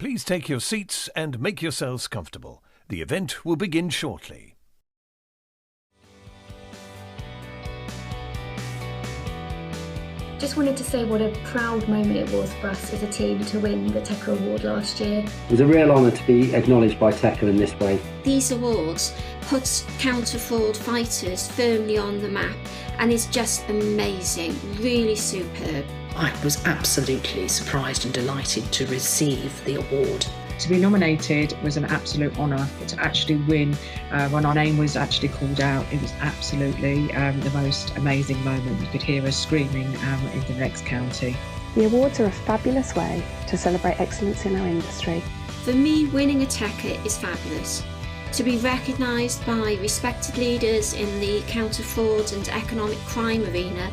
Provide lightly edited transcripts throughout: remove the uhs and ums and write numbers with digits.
Please take your seats and make yourselves comfortable. The event will begin shortly. Just wanted to say what a proud moment it was for us as a team to win the TECA award last year. It was a real honour to be acknowledged by TECA in this way. These awards put counter-fraud fighters firmly on the map and is just amazing, really superb. I was absolutely surprised and delighted to receive the award. To be nominated was an absolute honour, but to actually win when our name was actually called out, it was absolutely the most amazing moment. You could hear us screaming in the next county. The awards are a fabulous way to celebrate excellence in our industry. For me, winning a TECA is fabulous. To be recognised by respected leaders in the counter-fraud and economic crime arena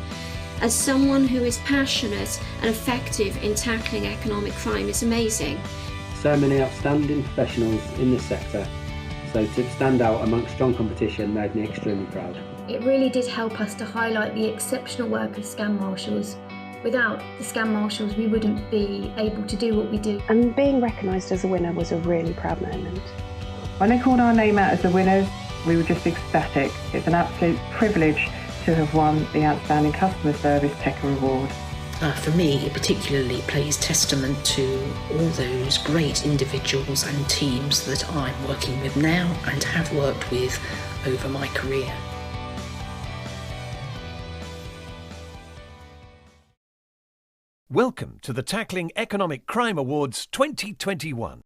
as someone who is passionate and effective in tackling economic crime is amazing. So many outstanding professionals in this sector, so to stand out amongst strong competition made me extremely proud. It really did help us to highlight the exceptional work of scam marshals. Without the scam marshals, we wouldn't be able to do what we do. And being recognised as a winner was a really proud moment. When they called our name out as the winners, we were just ecstatic. It's an absolute privilege to have won the Outstanding Customer Service TECA Award. For me, it particularly pays testament to all those great individuals and teams that I'm working with now and have worked with over my career. Welcome to the Tackling Economic Crime Awards 2021.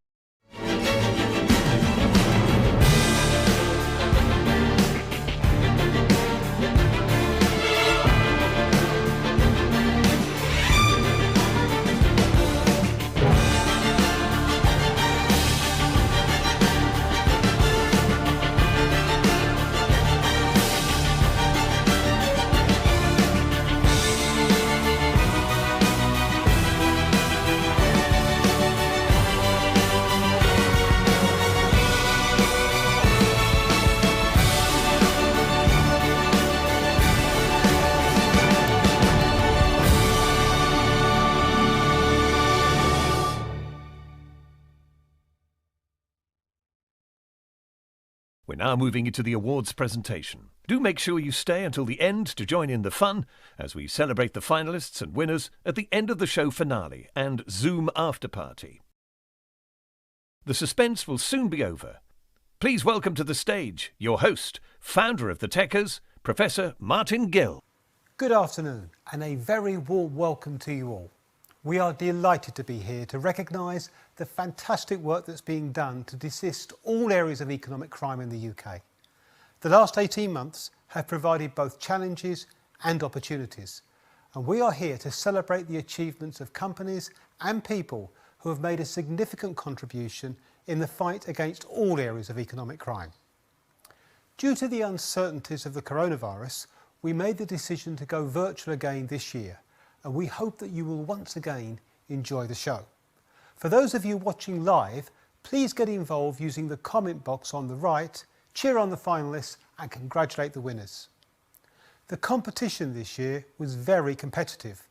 We're now moving into the awards presentation. Do make sure you stay until the end to join in the fun as we celebrate the finalists and winners at the end of the show finale and Zoom after party. The suspense will soon be over. Please welcome to the stage your host, founder of the TECAs, Professor Martin Gill. Good afternoon and a very warm welcome to you all. We are delighted to be here to recognise the fantastic work that's being done to desist all areas of economic crime in the UK. The last 18 months have provided both challenges and opportunities, and we are here to celebrate the achievements of companies and people who have made a significant contribution in the fight against all areas of economic crime. Due to the uncertainties of the coronavirus, we made the decision to go virtual again this year, and we hope that you will once again enjoy the show. For those of you watching live, please get involved using the comment box on the right, cheer on the finalists and congratulate the winners. The competition this year was very competitive.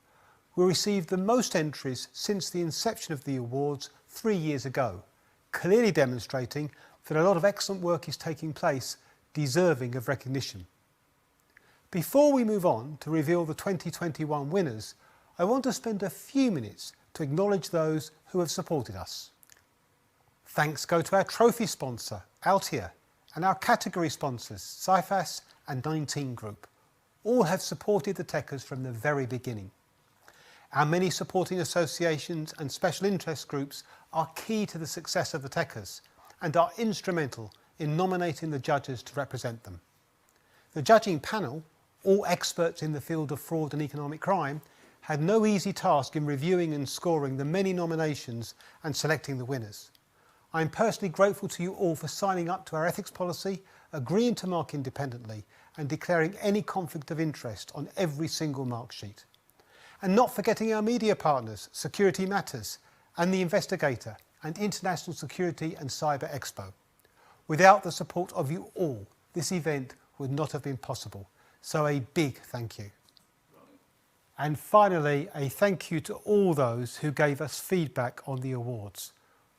We received the most entries since the inception of the awards 3 years ago, clearly demonstrating that a lot of excellent work is taking place, deserving of recognition. Before we move on to reveal the 2021 winners, I want to spend a few minutes to acknowledge those who have supported us. Thanks go to our trophy sponsor, Altia, and our category sponsors, CIFAS and 19 Group. All have supported the TECAs from the very beginning. Our many supporting associations and special interest groups are key to the success of the TECAs and are instrumental in nominating the judges to represent them. The judging panel, all experts in the field of fraud and economic crime, had no easy task in reviewing and scoring the many nominations and selecting the winners. I am personally grateful to you all for signing up to our ethics policy, agreeing to mark independently and declaring any conflict of interest on every single mark sheet. And not forgetting our media partners, Security Matters and The Investigator and International Security and Cyber Expo. Without the support of you all, this event would not have been possible. So a big thank you. And finally, a thank you to all those who gave us feedback on the awards.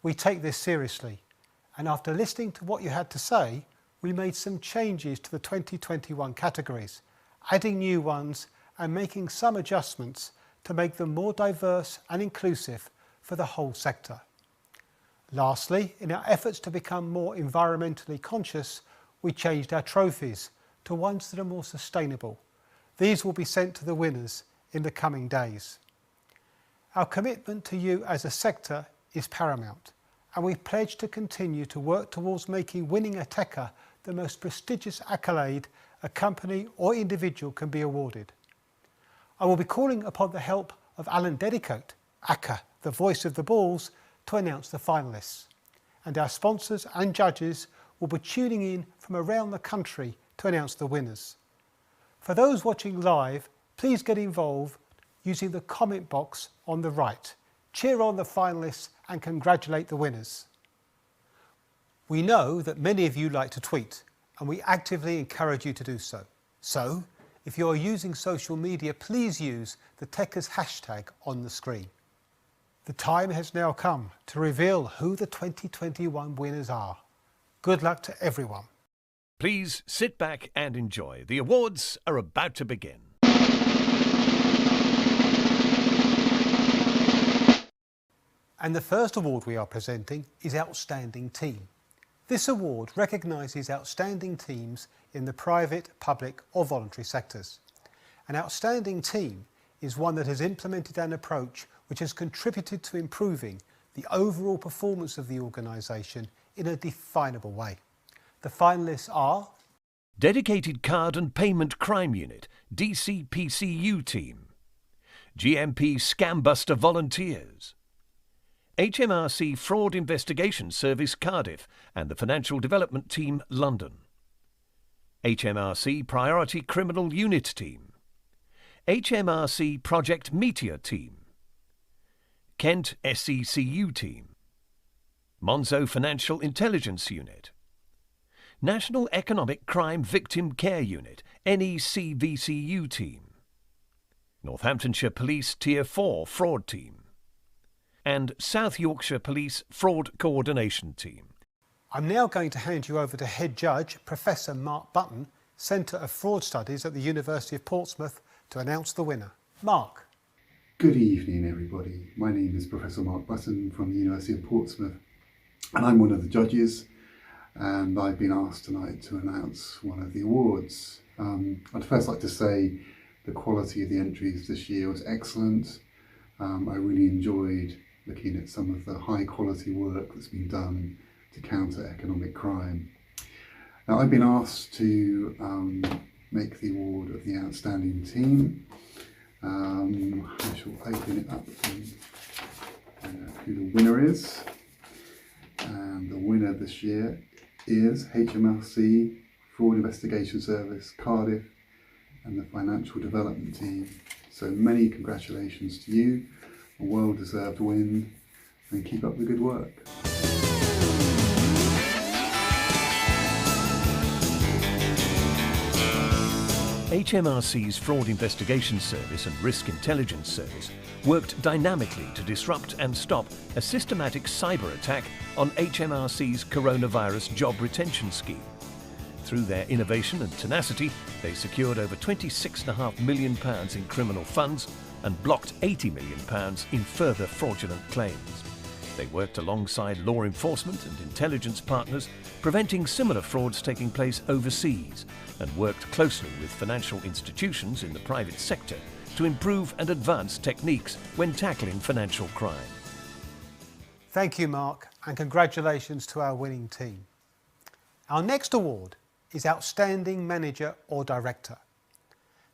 We take this seriously, and after listening to what you had to say, we made some changes to the 2021 categories, adding new ones and making some adjustments to make them more diverse and inclusive for the whole sector. Lastly, in our efforts to become more environmentally conscious, we changed our trophies to ones that are more sustainable. These will be sent to the winners in the coming days. Our commitment to you as a sector is paramount, and we pledge to continue to work towards making winning a TECA the most prestigious accolade a company or individual can be awarded. I will be calling upon the help of Alan Dedicoat, ACCA, the voice of the balls, to announce the finalists. And our sponsors and judges will be tuning in from around the country to announce the winners. For those watching live, please get involved using the comment box on the right. Cheer on the finalists and congratulate the winners. We know that many of you like to tweet, and we actively encourage you to do so. So, if you are using social media, please use the TECAs hashtag on the screen. The time has now come to reveal who the 2021 winners are. Good luck to everyone. Please sit back and enjoy. The awards are about to begin. And the first award we are presenting is Outstanding Team. This award recognises outstanding teams in the private, public or voluntary sectors. An outstanding team is one that has implemented an approach which has contributed to improving the overall performance of the organisation in a definable way. The finalists are Dedicated Card and Payment Crime Unit, DCPCU Team, GMP Scambuster Volunteers, HMRC Fraud Investigation Service Cardiff and the Financial Development Team London, HMRC Priority Criminal Unit Team, HMRC Project Meteor Team, Kent SECU Team, Monzo Financial Intelligence Unit, National Economic Crime Victim Care Unit, NECVCU Team, Northamptonshire Police Tier 4 Fraud Team, and South Yorkshire Police Fraud Coordination Team. I'm now going to hand you over to Head Judge Professor Mark Button, Centre of Fraud Studies at the University of Portsmouth, to announce the winner. Mark. Good evening everybody. My name is Professor Mark Button from the University of Portsmouth and I'm one of the judges, and I've been asked tonight to announce one of the awards. I'd first like to say the quality of the entries this year was excellent. I really enjoyed looking at some of the high quality work that's been done to counter economic crime. Now I've been asked to make the award of the outstanding team. I shall open it up and find out who the winner is. And the winner this year is HMRC Fraud Investigation Service Cardiff and the Financial Development Team. So many congratulations to you, a well-deserved win, and keep up the good work. HMRC's Fraud Investigation Service and Risk Intelligence Service worked dynamically to disrupt and stop a systematic cyber attack on HMRC's coronavirus job retention scheme. Through their innovation and tenacity, they secured over £26.5 million in criminal funds and blocked £80 million in further fraudulent claims. They worked alongside law enforcement and intelligence partners, preventing similar frauds taking place overseas, and worked closely with financial institutions in the private sector to improve and advance techniques when tackling financial crime. Thank you, Mark, and congratulations to our winning team. Our next award is Outstanding Manager or Director.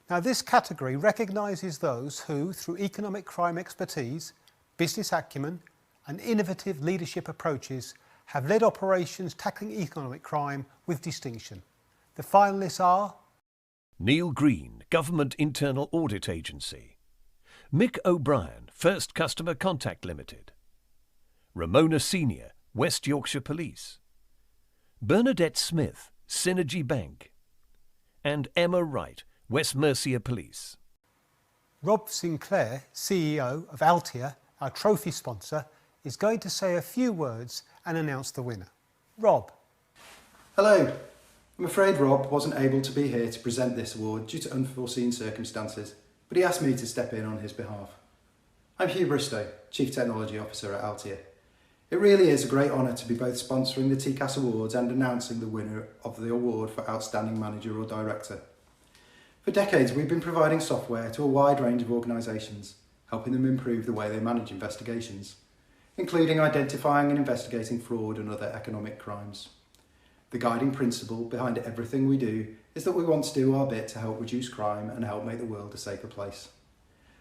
Now, this category recognises those who, through economic crime expertise, business acumen, and innovative leadership approaches, have led operations tackling economic crime with distinction. The finalists are Neil Green, Government Internal Audit Agency, Mick O'Brien, First Customer Contact Limited, Ramona Senior, West Yorkshire Police, Bernadette Smith, Synergy Bank, and Emma Wright, West Mercia Police. Rob Sinclair, CEO of Altia, our trophy sponsor, is going to say a few words and announce the winner. Rob. Hello. I'm afraid Rob wasn't able to be here to present this award due to unforeseen circumstances, but he asked me to step in on his behalf. I'm Hugh Bristow, Chief Technology Officer at Altia. It really is a great honour to be both sponsoring the TECAs Awards and announcing the winner of the award for Outstanding Manager or Director. For decades we've been providing software to a wide range of organisations, helping them improve the way they manage investigations, including identifying and investigating fraud and other economic crimes. The guiding principle behind everything we do is that we want to do our bit to help reduce crime and help make the world a safer place.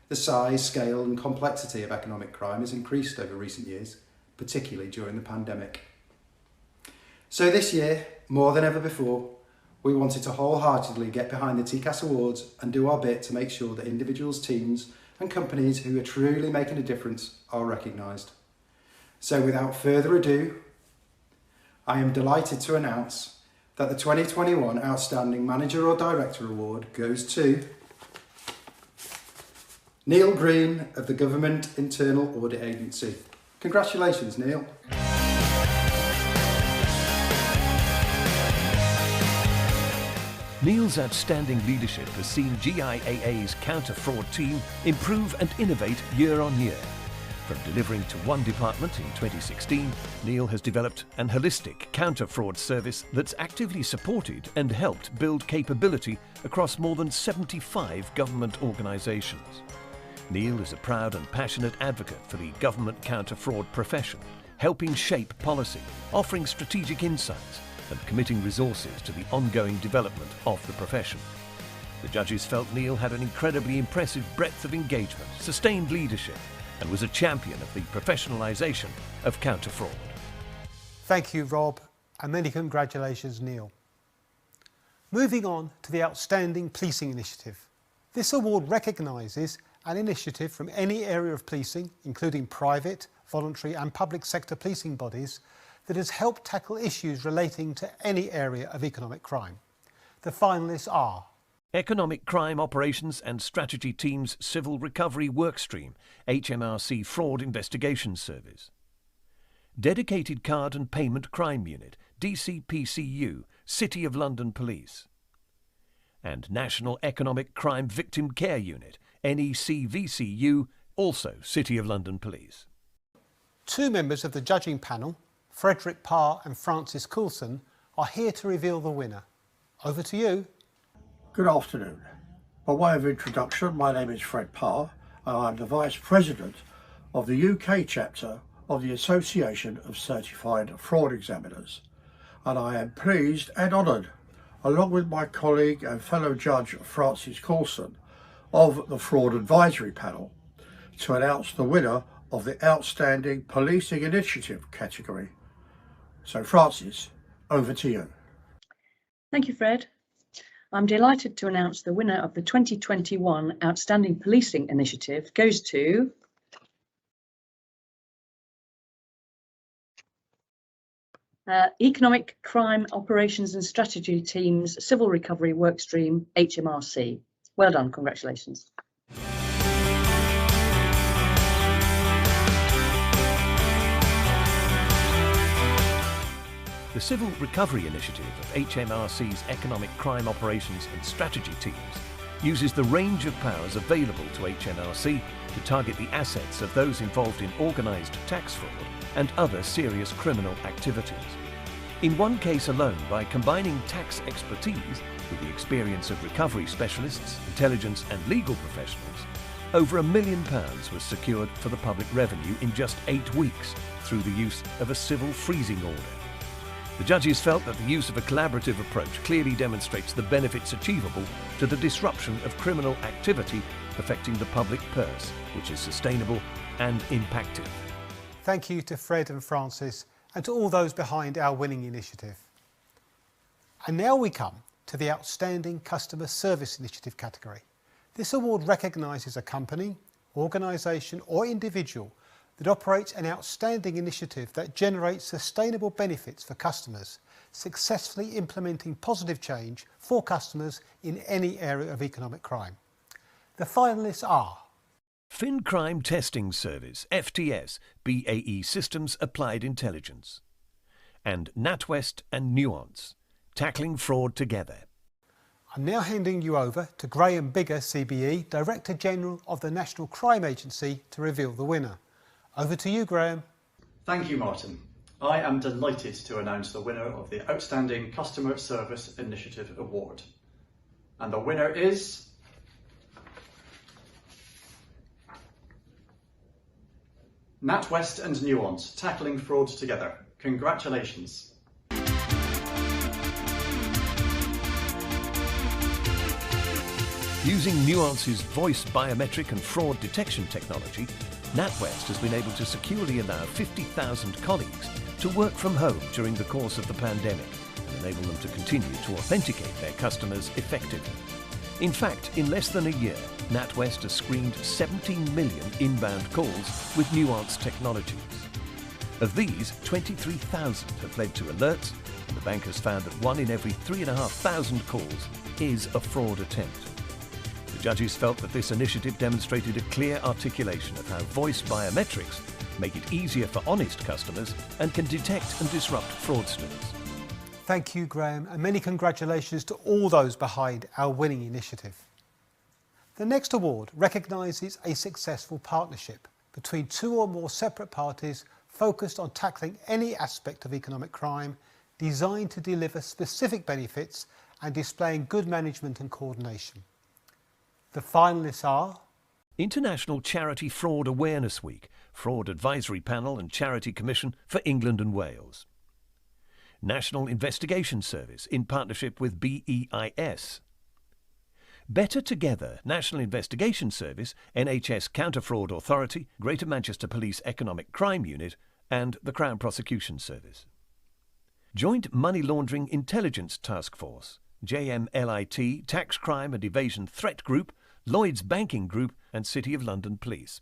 The size, scale and complexity of economic crime has increased over recent years, particularly during the pandemic. So this year, more than ever before, we wanted to wholeheartedly get behind the TECAs Awards and do our bit to make sure that individuals, teams and companies who are truly making a difference are recognised. So without further ado, I am delighted to announce that the 2021 Outstanding Manager or Director Award goes to Neil Green of the Government Internal Audit Agency. Congratulations, Neil. Neil's outstanding leadership has seen GIAA's counter-fraud team improve and innovate year on year. From delivering to one department in 2016, Neil has developed an holistic counter-fraud service that's actively supported and helped build capability across more than 75 government organisations. Neil is a proud and passionate advocate for the government counter-fraud profession, helping shape policy, offering strategic insights and committing resources to the ongoing development of the profession. The judges felt Neil had an incredibly impressive breadth of engagement, sustained leadership and was a champion of the professionalisation of counter-fraud. Thank you, Rob, and many congratulations, Neil. Moving on to the Outstanding Policing Initiative. This award recognises an initiative from any area of policing, including private, voluntary and public sector policing bodies, that has helped tackle issues relating to any area of economic crime. The finalists are Economic Crime Operations and Strategy Team's Civil Recovery Workstream, HMRC Fraud Investigation Service. Dedicated Card and Payment Crime Unit, DCPCU, City of London Police. And National Economic Crime Victim Care Unit, NECVCU, also City of London Police. Two members of the judging panel, Frederick Parr and Francis Coulson, are here to reveal the winner. Over to you. Good afternoon. By way of introduction, my name is Fred Parr and I'm the Vice President of the UK chapter of the Association of Certified Fraud Examiners, and I am pleased and honoured, along with my colleague and fellow judge Francis Coulson of the Fraud Advisory Panel, to announce the winner of the Outstanding Policing Initiative category. So Francis, over to you. Thank you, Fred. I'm delighted to announce the winner of the 2021 Outstanding Policing Initiative goes to Economic Crime Operations and Strategy Team's Civil Recovery Workstream, HMRC. Well done, congratulations. The Civil Recovery Initiative of HMRC's Economic Crime Operations and Strategy Teams uses the range of powers available to HMRC to target the assets of those involved in organised tax fraud and other serious criminal activities. In one case alone, by combining tax expertise with the experience of recovery specialists, intelligence and legal professionals, over £1 million was secured for the public revenue in just 8 weeks through the use of a civil freezing order. The judges felt that the use of a collaborative approach clearly demonstrates the benefits achievable to the disruption of criminal activity affecting the public purse, which is sustainable and impactive. Thank you to Fred and Francis and to all those behind our winning initiative. And now we come to the Outstanding Customer Service Initiative category. This award recognises a company, organisation or individual that operates an outstanding initiative that generates sustainable benefits for customers, successfully implementing positive change for customers in any area of economic crime. The finalists are Fin Crime Testing Service, FTS, BAE Systems Applied Intelligence. And NatWest and Nuance, tackling fraud together. I'm now handing you over to Graham Bigger, CBE, Director General of the National Crime Agency, to reveal the winner. Over to you, Graham. Thank you, Martin. I am delighted to announce the winner of the Outstanding Customer Service Initiative Award. And the winner is... NatWest and Nuance, tackling fraud together. Congratulations. Using Nuance's voice biometric and fraud detection technology, NatWest has been able to securely allow 50,000 colleagues to work from home during the course of the pandemic and enable them to continue to authenticate their customers effectively. In fact, in less than a year, NatWest has screened 17 million inbound calls with Nuance technologies. Of these, 23,000 have led to alerts, and the bank has found that 1 in every 3,500 calls is a fraud attempt. The judges felt that this initiative demonstrated a clear articulation of how voice biometrics make it easier for honest customers and can detect and disrupt fraudsters. Thank you, Graham, and many congratulations to all those behind our winning initiative. The next award recognises a successful partnership between 2 or more separate parties focused on tackling any aspect of economic crime, designed to deliver specific benefits and displaying good management and coordination. The finalists are International Charity Fraud Awareness Week, Fraud Advisory Panel and Charity Commission for England and Wales. National Investigation Service in partnership with BEIS. Better Together, National Investigation Service, NHS Counter-Fraud Authority, Greater Manchester Police Economic Crime Unit and the Crown Prosecution Service. Joint Money Laundering Intelligence Task Force, JMLIT, Tax Crime and Evasion Threat Group, Lloyds Banking Group and City of London Police.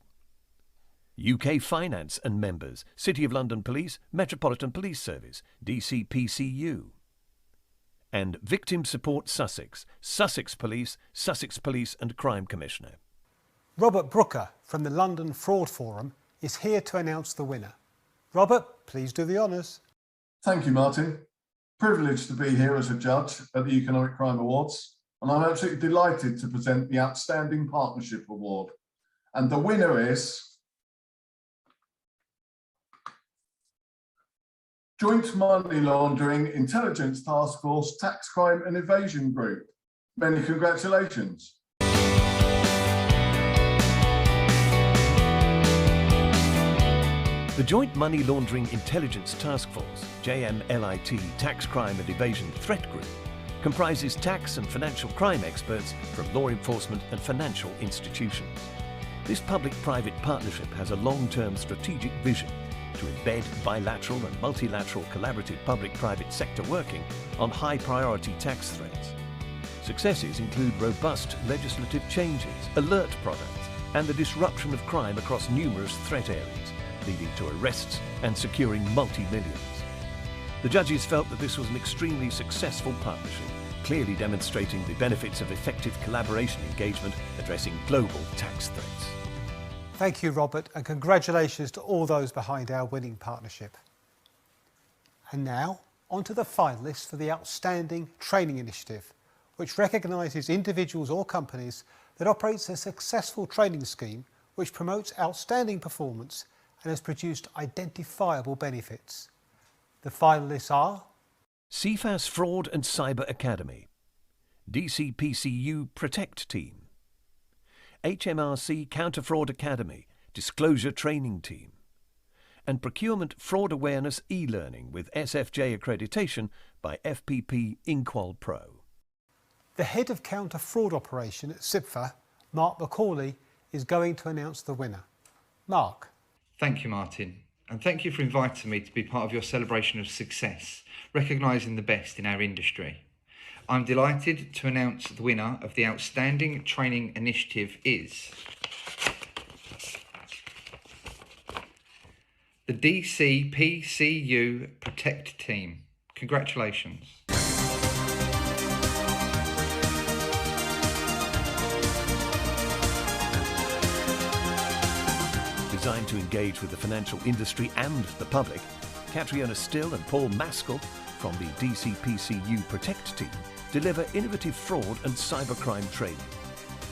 UK Finance and members, City of London Police, Metropolitan Police Service, DCPCU. And Victim Support Sussex, Sussex Police and Crime Commissioner. Robert Brooker from the London Fraud Forum is here to announce the winner. Robert, please do the honours. Thank you, Martin. Privileged to be here as a judge at the Economic Crime Awards, and I'm absolutely delighted to present the Outstanding Partnership Award. And the winner is Joint Money Laundering Intelligence Task Force, Tax Crime and Evasion Group. Many congratulations. The Joint Money Laundering Intelligence Task Force, JMLIT, Tax Crime and Evasion Threat Group, comprises tax and financial crime experts from law enforcement and financial institutions. This public-private partnership has a long-term strategic vision to embed bilateral and multilateral collaborative public-private sector working on high-priority tax threats. Successes include robust legislative changes, alert products, and the disruption of crime across numerous threat areas, leading to arrests and securing multi-millions. The judges felt that this was an extremely successful partnership, clearly demonstrating the benefits of effective collaboration engagement addressing global tax threats. Thank you, Robert, and congratulations to all those behind our winning partnership. And now, on to the finalists for the Outstanding Training Initiative, which recognises individuals or companies that operates a successful training scheme which promotes outstanding performance and has produced identifiable benefits. The finalists are CFAS Fraud and Cyber Academy, DCPCU Protect Team, HMRC Counter-Fraud Academy Disclosure Training Team, and Procurement Fraud Awareness e-learning with SFJ accreditation by FPP Inqual Pro. The Head of Counter-Fraud Operation at CIPFA, Mark Macaulay, is going to announce the winner. Mark. Thank you, Martin, and thank you for inviting me to be part of your celebration of success, recognising the best in our industry. I'm delighted to announce the winner of the Outstanding Training Initiative is the DCPCU Protect Team. Congratulations. Designed to engage with the financial industry and the public, Catriona Still and Paul Maskell from the DCPCU Protect team deliver innovative fraud and cybercrime training.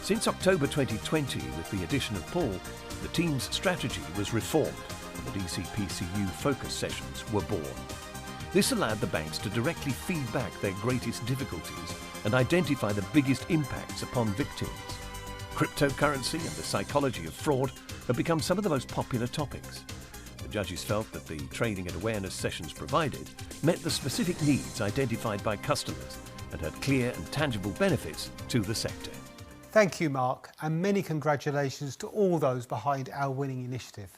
Since October 2020, with the addition of Paul, the team's strategy was reformed and the DCPCU focus sessions were born. This allowed the banks to directly feed back their greatest difficulties and identify the biggest impacts upon victims. Cryptocurrency and the psychology of fraud have become some of the most popular topics. The judges felt that the training and awareness sessions provided met the specific needs identified by customers and had clear and tangible benefits to the sector. Thank you, Mark, and many congratulations to all those behind our winning initiative.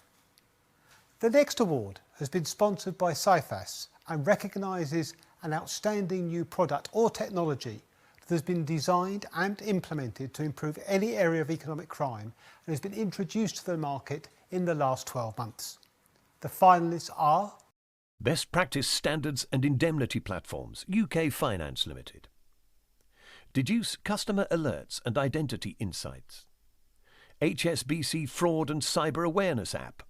The next award has been sponsored by CIFAS and recognises an outstanding new product or technology that has been designed and implemented to improve any area of economic crime and has been introduced to the market in the last 12 months. The finalists are Best Practice Standards and Indemnity Platforms, UK Finance Limited. Deduce Customer Alerts and Identity Insights. HSBC Fraud and Cyber Awareness App.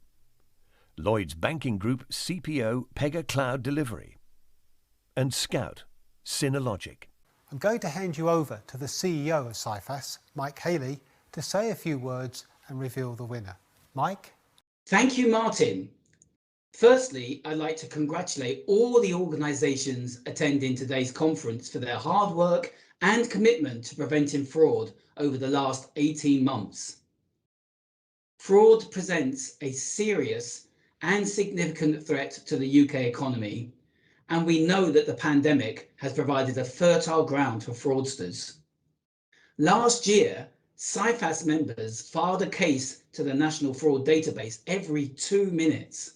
Lloyds Banking Group CPO Pega Cloud Delivery. And Scout Synologic. I'm going to hand you over to the CEO of CIFAS, Mike Haley, to say a few words and reveal the winner. Mike? Thank you, Martin. Firstly, I'd like to congratulate all the organisations attending today's conference for their hard work and commitment to preventing fraud over the last 18 months. Fraud presents a serious and significant threat to the UK economy, and we know that the pandemic has provided a fertile ground for fraudsters. Last year, CIFAS members filed a case to the National Fraud Database every 2 minutes.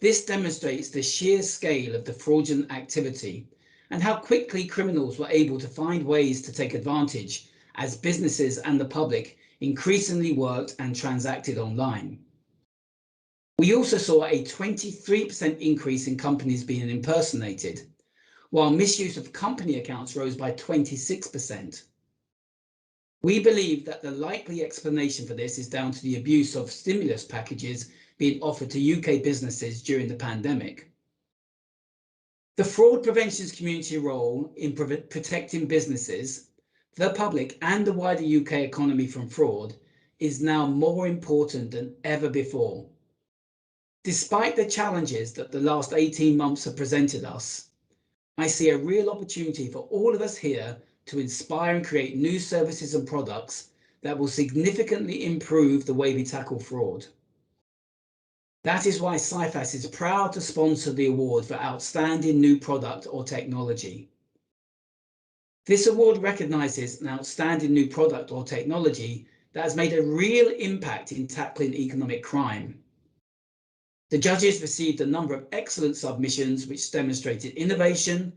This demonstrates the sheer scale of the fraudulent activity and how quickly criminals were able to find ways to take advantage as businesses and the public increasingly worked and transacted online. We also saw a 23% increase in companies being impersonated, while misuse of company accounts rose by 26%. We believe that the likely explanation for this is down to the abuse of stimulus packages being offered to UK businesses during the pandemic. The fraud prevention community role in protecting businesses, the public and the wider UK economy from fraud is now more important than ever before. Despite the challenges that the last 18 months have presented us, I see a real opportunity for all of us here to inspire and create new services and products that will significantly improve the way we tackle fraud. That is why CIFAS is proud to sponsor the award for Outstanding New Product or Technology. This award recognises an outstanding new product or technology that has made a real impact in tackling economic crime. The judges received a number of excellent submissions which demonstrated innovation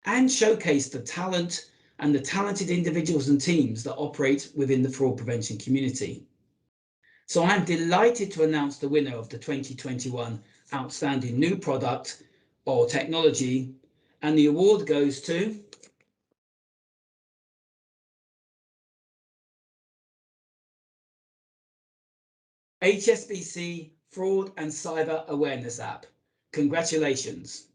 and showcased the talent and the talented individuals and teams that operate within the fraud prevention community. So I'm delighted to announce the winner of the 2021 Outstanding New Product or Technology, and the award goes to HSBC Fraud and Cyber Awareness App. Congratulations.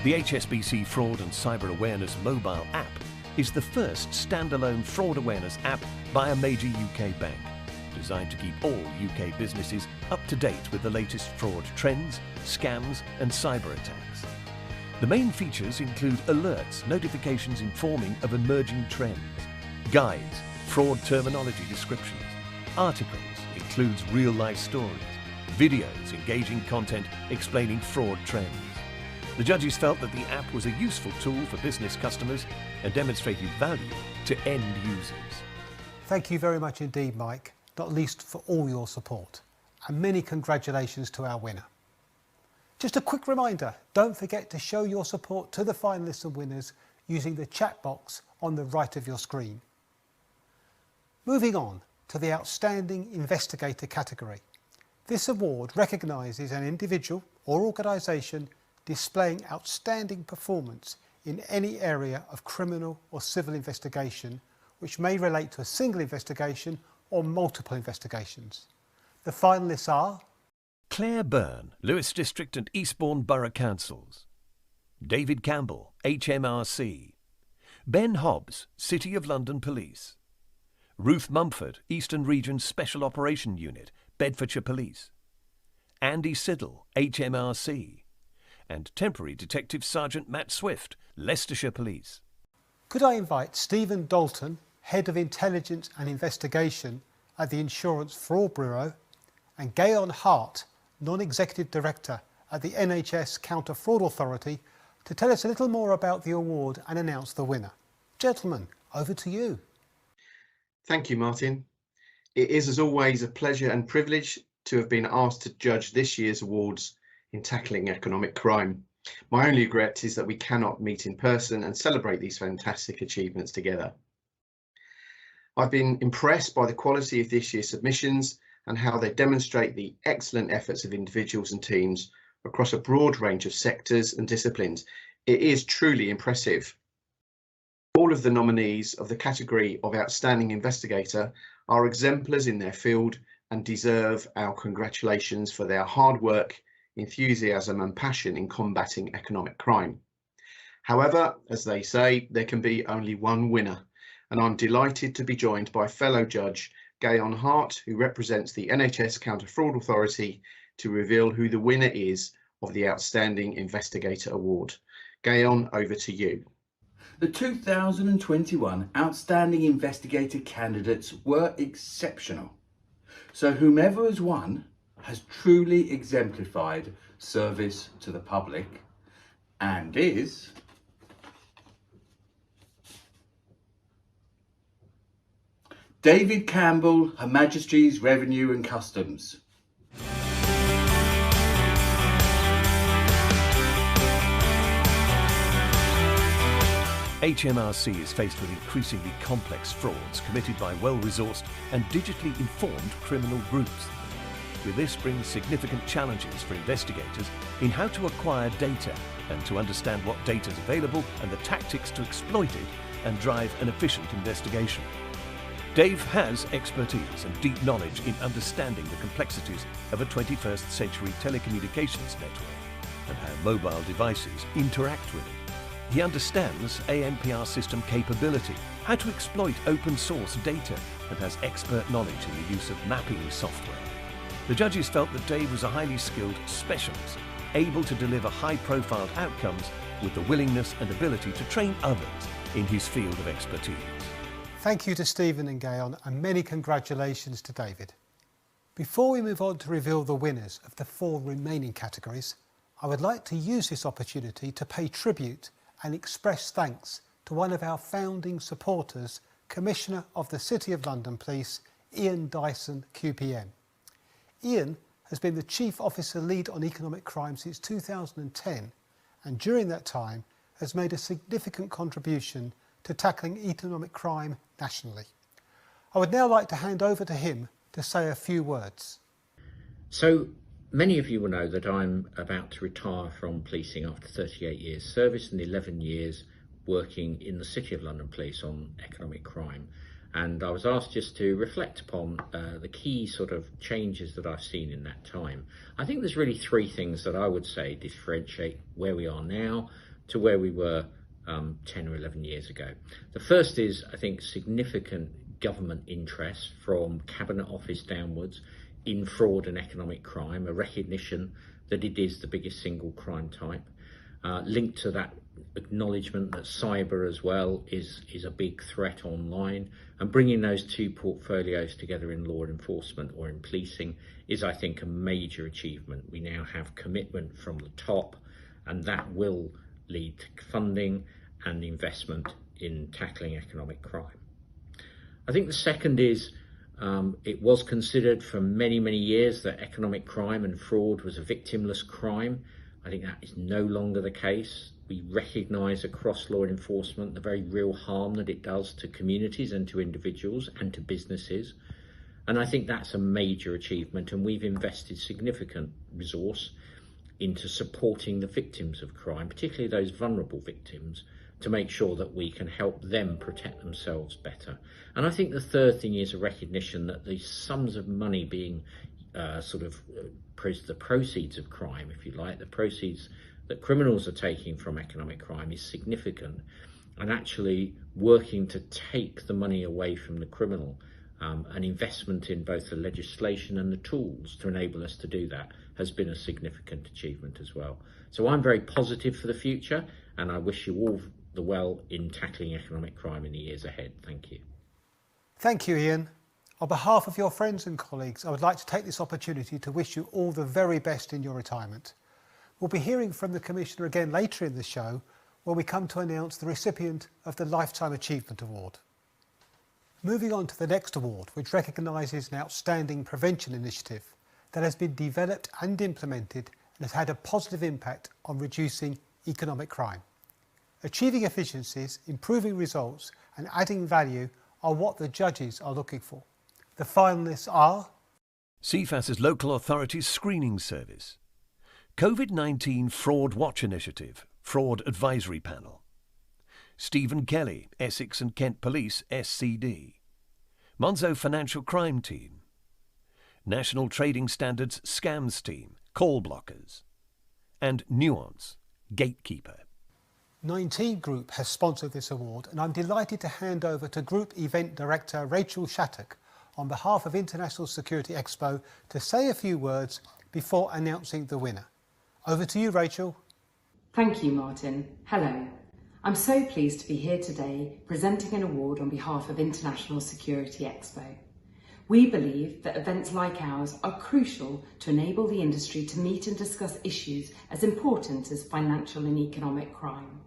The HSBC Fraud and Cyber Awareness mobile app is the first standalone fraud awareness app by a major UK bank, designed to keep all UK businesses up to date with the latest fraud trends, scams and cyber attacks. The main features include alerts, notifications informing of emerging trends, guides, fraud terminology descriptions, articles, includes real-life stories, videos, engaging content explaining fraud trends. The judges felt that the app was a useful tool for business customers and demonstrated value to end users. Thank you very much indeed, Mike, not least for all your support. And many congratulations to our winner. Just a quick reminder, don't forget to show your support to the finalists and winners using the chat box on the right of your screen. Moving on to the Outstanding Investigator category. This award recognises an individual or organisation displaying outstanding performance in any area of criminal or civil investigation which may relate to a single investigation or multiple investigations. The finalists are Claire Byrne, Lewis District and Eastbourne Borough Councils; David Campbell, HMRC; Ben Hobbs, City of London Police; Ruth Mumford, Eastern Region Special Operation Unit, Bedfordshire Police; Andy Siddle, HMRC; and Temporary Detective Sergeant Matt Swift, Leicestershire Police. Could I invite Stephen Dalton, Head of Intelligence and Investigation at the Insurance Fraud Bureau, and Gayon Hart, Non-Executive Director at the NHS Counter Fraud Authority, to tell us a little more about the award and announce the winner. Gentlemen, over to you. Thank you, Martin. It is, as always, a pleasure and privilege to have been asked to judge this year's awards in tackling economic crime. My only regret is that we cannot meet in person and celebrate these fantastic achievements together. I've been impressed by the quality of this year's submissions and how they demonstrate the excellent efforts of individuals and teams across a broad range of sectors and disciplines. It is truly impressive. All of the nominees of the category of Outstanding Investigator are exemplars in their field and deserve our congratulations for their hard work, enthusiasm and passion in combating economic crime. However, as they say, there can be only one winner, and I'm delighted to be joined by fellow judge Gayon Hart, who represents the NHS Counter Fraud Authority, to reveal who the winner is of the Outstanding Investigator Award. Gayon, over to you. The 2021 Outstanding Investigator candidates were exceptional. So whomever has won has truly exemplified service to the public and is David Campbell, Her Majesty's Revenue and Customs. HMRC is faced with increasingly complex frauds committed by well-resourced and digitally informed criminal groups. With this brings significant challenges for investigators in how to acquire data and to understand what data is available and the tactics to exploit it and drive an efficient investigation. Dave has expertise and deep knowledge in understanding the complexities of a 21st century telecommunications network and how mobile devices interact with it. He understands ANPR system capability, how to exploit open source data, and has expert knowledge in the use of mapping software. The judges felt that Dave was a highly skilled specialist, able to deliver high-profile outcomes with the willingness and ability to train others in his field of expertise. Thank you to Stephen and Gayon, and many congratulations to David. Before we move on to reveal the winners of the 4 remaining categories, I would like to use this opportunity to pay tribute and express thanks to one of our founding supporters, Commissioner of the City of London Police, Ian Dyson QPM. Ian has been the Chief Officer Lead on Economic Crime since 2010, and during that time has made a significant contribution to tackling economic crime nationally. I would now like to hand over to him to say a few words. So, many of you will know that I'm about to retire from policing after 38 years service and 11 years working in the City of London Police on economic crime. And I was asked just to reflect upon the key sort of changes that I've seen in that time. I think there's really 3 things that I would say differentiate where we are now to where we were 10 or 11 years ago. The first is, I think, significant government interest from Cabinet Office downwards in fraud and economic crime, a recognition that it is the biggest single crime type, linked to that acknowledgement that cyber as well is a big threat online, and bringing those 2 portfolios together in law enforcement or in policing is, I think, a major achievement. We now have commitment from the top, and that will lead to funding and investment in tackling economic crime. I think the second is it was considered for many, many years that economic crime and fraud was a victimless crime. I think that is no longer the case. We recognise across law enforcement the very real harm that it does to communities and to individuals and to businesses. And I think that's a major achievement, and we've invested significant resource into supporting the victims of crime, particularly those vulnerable victims, to make sure that we can help them protect themselves better. And I think the third thing is a recognition that the sums of money being the proceeds of crime, if you like, the proceeds that criminals are taking from economic crime is significant, and actually working to take the money away from the criminal, an investment in both the legislation and the tools to enable us to do that has been a significant achievement as well. So I'm very positive for the future, and I wish you all the well in tackling economic crime in the years ahead. Thank you. Thank you, Ian. On behalf of your friends and colleagues, I would like to take this opportunity to wish you all the very best in your retirement. We'll be hearing from the Commissioner again later in the show, where we come to announce the recipient of the Lifetime Achievement Award. Moving on to the next award, which recognises an outstanding prevention initiative that has been developed and implemented and has had a positive impact on reducing economic crime. Achieving efficiencies, improving results and adding value are what the judges are looking for. The finalists are CFAS's Local Authorities Screening Service, COVID-19 Fraud Watch Initiative, Fraud Advisory Panel, Stephen Kelly, Essex and Kent Police, SCD, Monzo Financial Crime Team, National Trading Standards Scams Team, Call Blockers, and Nuance, Gatekeeper. 19 Group has sponsored this award, and I'm delighted to hand over to Group Event Director Rachel Shattuck on behalf of International Security Expo to say a few words before announcing the winner. Over to you, Rachel. Thank you, Martin. Hello. I'm so pleased to be here today presenting an award on behalf of International Security Expo. We believe that events like ours are crucial to enable the industry to meet and discuss issues as important as financial and economic crime.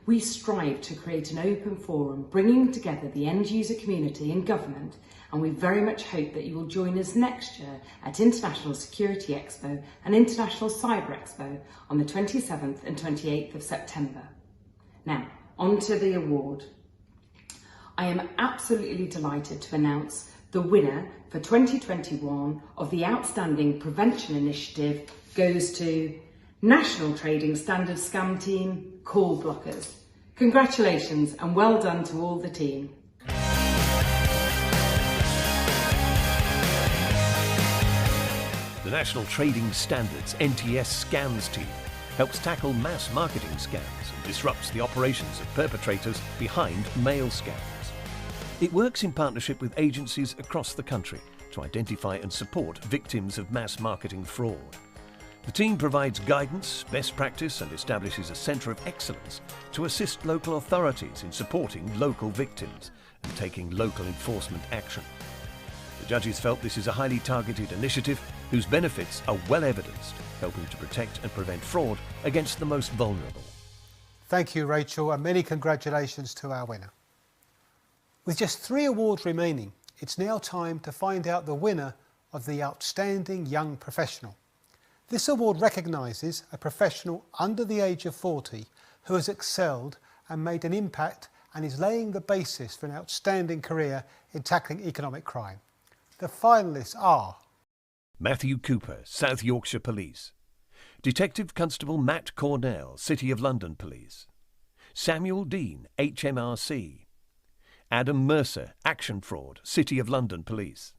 We strive to create an open forum bringing together the end user community and government, and we very much hope that you will join us next year at International Security Expo and International Cyber Expo on the 27th and 28th of September. Now, on to the award. I am absolutely delighted to announce the winner for 2021 of the Outstanding Prevention Initiative goes to National Trading Standards Scam Team, Call Blockers. Congratulations and well done to all the team. The National Trading Standards NTS Scams Team helps tackle mass marketing scams and disrupts the operations of perpetrators behind mail scams. It works in partnership with agencies across the country to identify and support victims of mass marketing fraud. The team provides guidance, best practice and establishes a centre of excellence to assist local authorities in supporting local victims and taking local enforcement action. The judges felt this is a highly targeted initiative whose benefits are well evidenced, helping to protect and prevent fraud against the most vulnerable. Thank you, Rachel, and many congratulations to our winner. With just 3 awards remaining, it's now time to find out the winner of the Outstanding Young Professional. This award recognises a professional under the age of 40 who has excelled and made an impact and is laying the basis for an outstanding career in tackling economic crime. The finalists are Matthew Cooper, South Yorkshire Police, Detective Constable Matt Cornell, City of London Police, Samuel Dean, HMRC, Adam Mercer, Action Fraud, City of London Police,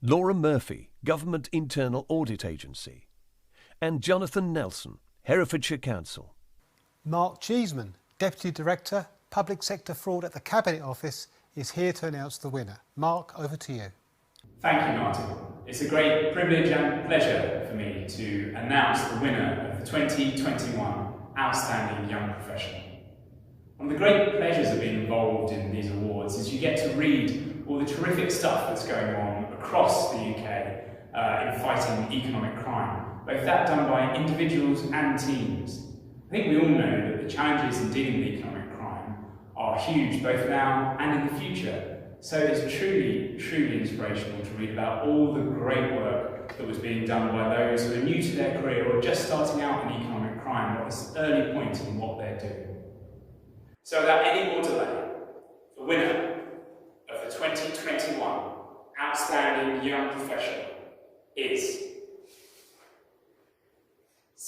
Laura Murphy, Government Internal Audit Agency, and Jonathan Nelson, Herefordshire Council. Mark Cheeseman, Deputy Director, Public Sector Fraud at the Cabinet Office, is here to announce the winner. Mark, over to you. Thank you, Martin. It's a great privilege and pleasure for me to announce the winner of the 2021 Outstanding Young Professional. One of the great pleasures of being involved in these awards is you get to read all the terrific stuff that's going on across the UK in fighting economic crime, both that done by individuals and teams. I think we all know that the challenges in dealing with economic crime are huge, both now and in the future. So it's truly, truly inspirational to read about all the great work that was being done by those who are new to their career or just starting out in economic crime at this early point in what they're doing. So without any more delay, the winner of the 2021 Outstanding Young Professional is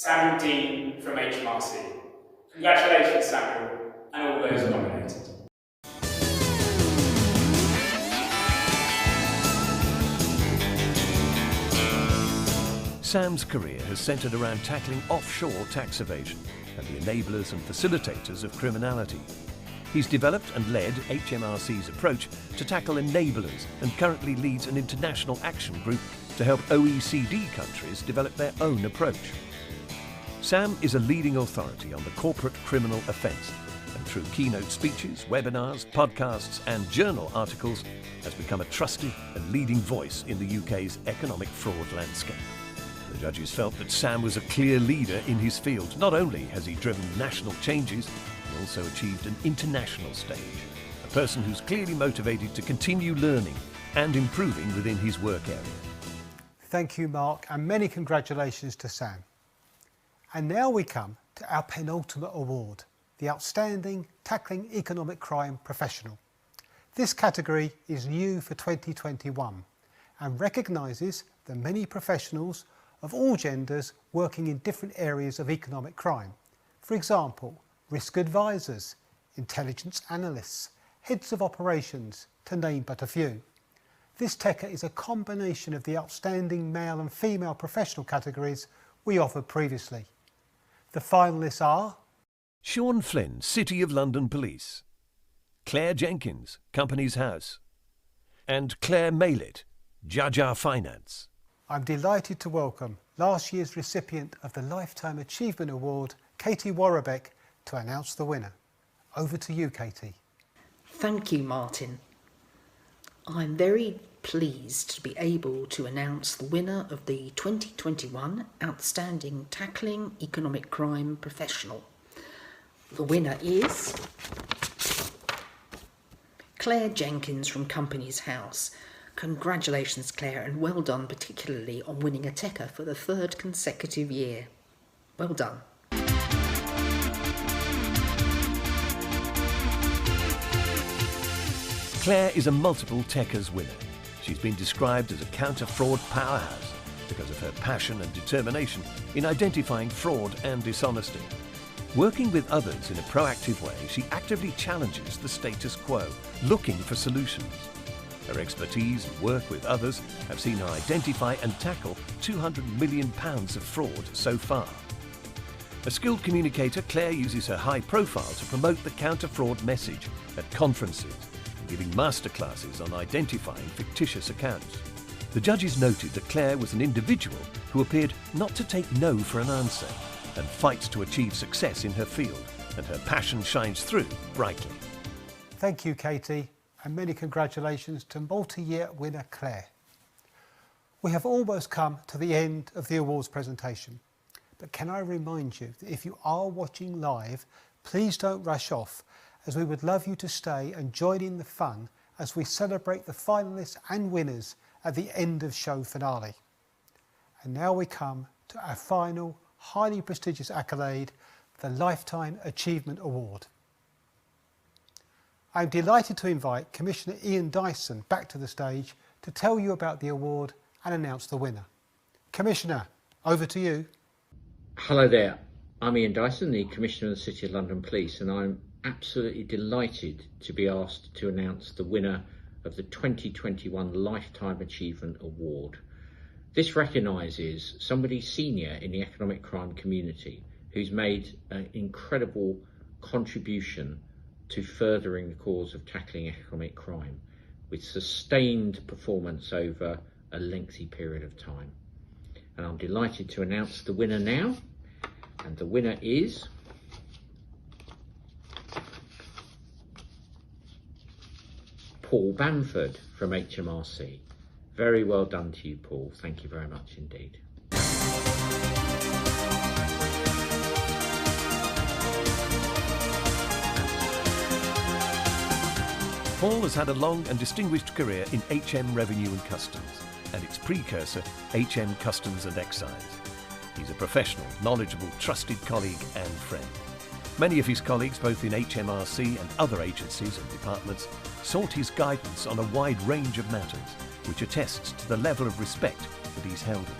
Samuel Dean from HMRC. Congratulations, Samuel, and all those nominated. Sam's career has centred around tackling offshore tax evasion and the enablers and facilitators of criminality. He's developed and led HMRC's approach to tackle enablers and currently leads an international action group to help OECD countries develop their own approach. Sam is a leading authority on the corporate criminal offence, and through keynote speeches, webinars, podcasts and journal articles has become a trusted and leading voice in the UK's economic fraud landscape. The judges felt that Sam was a clear leader in his field. Not only has he driven national changes, he also achieved an international stage. A person who's clearly motivated to continue learning and improving within his work area. Thank you, Mark, and many congratulations to Sam. And now we come to our penultimate award, the Outstanding Tackling Economic Crime Professional. This category is new for 2021 and recognises the many professionals of all genders working in different areas of economic crime. For example, risk advisors, intelligence analysts, heads of operations, to name but a few. This TECA is a combination of the outstanding male and female professional categories we offered previously. The finalists are Sean Flynn, City of London Police, Claire Jenkins, Companies House, and Claire Maylitt, Judge Our Finance. I'm delighted to welcome last year's recipient of the Lifetime Achievement Award, Katie Warrabeck, to announce the winner. Over to you, Katie. Thank you, Martin. I'm very pleased to be able to announce the winner of the 2021 Outstanding Tackling Economic Crime Professional. The winner is Claire Jenkins from Companies House. Congratulations, Claire, and well done, particularly on winning a TECA for the 3rd consecutive year. Well done. Claire is a multiple TECAs winner. She's been described as a counter-fraud powerhouse because of her passion and determination in identifying fraud and dishonesty. Working with others in a proactive way, she actively challenges the status quo, looking for solutions. Her expertise and work with others have seen her identify and tackle £200 million of fraud so far. A skilled communicator, Claire uses her high profile to promote the counter-fraud message at conferences, giving masterclasses on identifying fictitious accounts. The judges noted that Claire was an individual who appeared not to take no for an answer and fights to achieve success in her field, and her passion shines through brightly. Thank you, Katie, and many congratulations to multi-year winner Claire. We have almost come to the end of the awards presentation, but can I remind you that if you are watching live, please don't rush off, as we would love you to stay and join in the fun as we celebrate the finalists and winners at the end of show finale. And now we come to our final, highly prestigious accolade, the Lifetime Achievement Award. I'm delighted to invite Commissioner Ian Dyson back to the stage to tell you about the award and announce the winner. Commissioner, over to you. Hello there, I'm Ian Dyson, the Commissioner of the City of London Police, and I'm absolutely delighted to be asked to announce the winner of the 2021 Lifetime Achievement Award. This recognises somebody senior in the economic crime community who's made an incredible contribution to furthering the cause of tackling economic crime with sustained performance over a lengthy period of time. And I'm delighted to announce the winner now, and the winner is Paul Bamford from HMRC. Very well done to you, Paul. Thank you very much indeed. Paul has had a long and distinguished career in HM Revenue and Customs and its precursor, HM Customs and Excise. He's a professional, knowledgeable, trusted colleague and friend. Many of his colleagues, both in HMRC and other agencies and departments, sought his guidance on a wide range of matters, which attests to the level of respect that he's held in.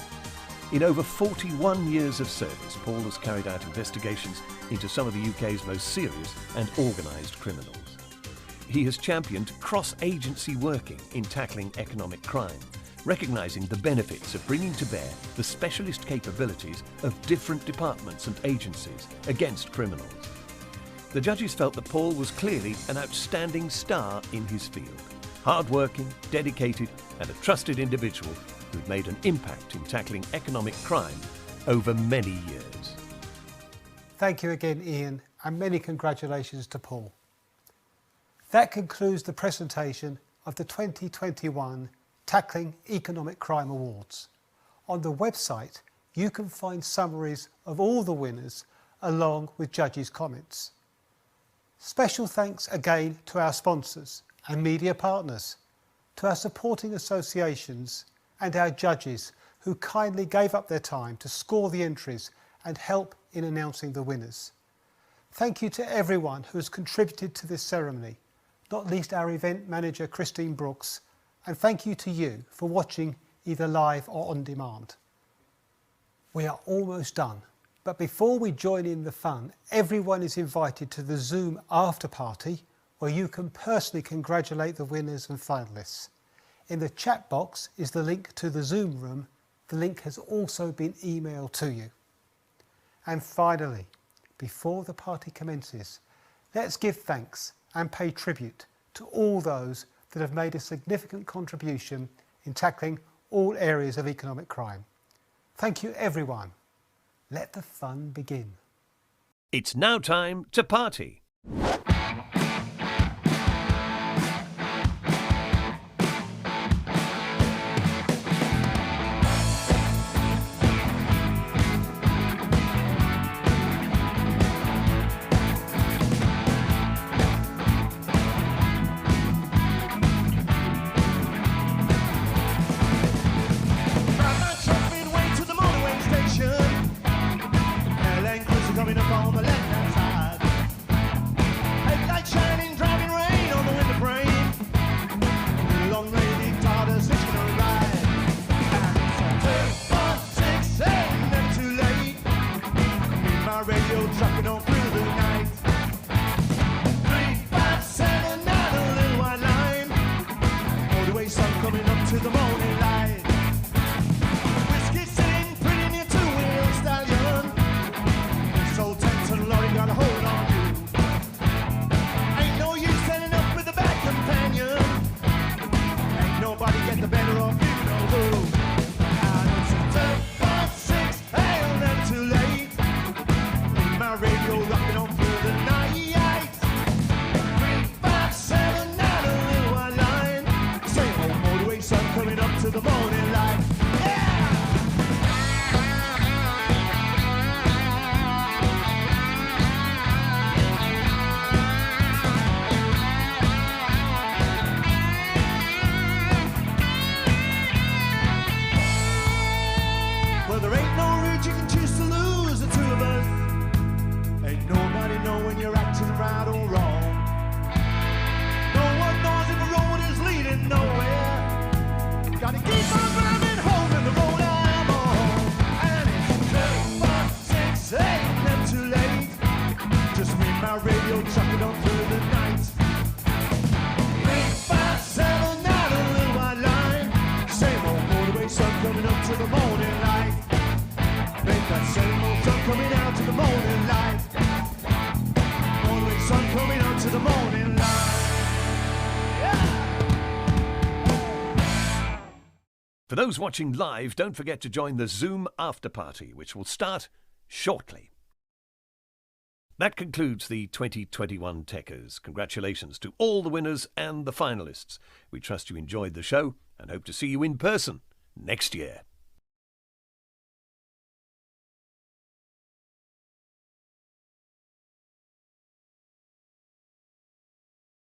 In over 41 years of service, Paul has carried out investigations into some of the UK's most serious and organised criminals. He has championed cross-agency working in tackling economic crime, recognising the benefits of bringing to bear the specialist capabilities of different departments and agencies against criminals. The judges felt that Paul was clearly an outstanding star in his field, hard-working, dedicated and a trusted individual who'd made an impact in tackling economic crime over many years. Thank you again, Ian, and many congratulations to Paul. That concludes the presentation of the 2021 Tackling Economic Crime Awards. On the website, you can find summaries of all the winners along with judges' comments. Special thanks again to our sponsors and media partners, to our supporting associations and our judges who kindly gave up their time to score the entries and help in announcing the winners. Thank you to everyone who has contributed to this ceremony, not least our event manager Christine Brooks, and thank you to you for watching either live or on demand. We are almost done, but before we join in the fun, everyone is invited to the Zoom after party where you can personally congratulate the winners and finalists. In the chat box is the link to the Zoom room. The link has also been emailed to you. And finally, before the party commences, let's give thanks and pay tribute to all those that have made a significant contribution in tackling all areas of economic crime. Thank you everyone. Let the fun begin. It's now time to party. For those watching live, don't forget to join the Zoom after party, which will start shortly. That concludes the 2021 TECAs. Congratulations to all the winners and the finalists. We trust you enjoyed the show and hope to see you in person next year.